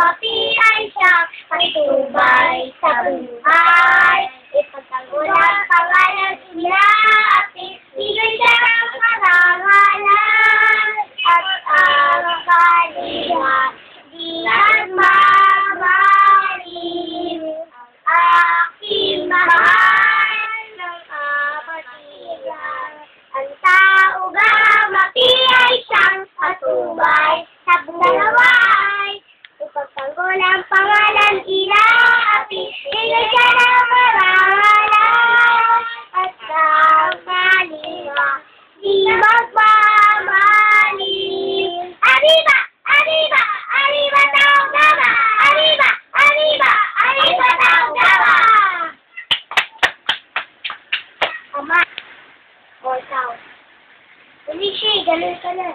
api ay siyang patubay sa buhay. Ipagtanggol ang pangalan nila api, bigay siya ng karangalan. At ang kanila di nagmamahalin. Aking mahal ng kapatiran. Ang tao ba mapi ay siyang patubay sa buhay. Ipagtanggol ang pangalan nila api, bigay siya ng karangalan. At ang kanila di magmamahalin. Arriba! Arriba! Arriba Taong-Gama! Arriba! Arriba! Arriba Taong-Gama! Ama. O, ikaw. Ulishi, ganun ka na.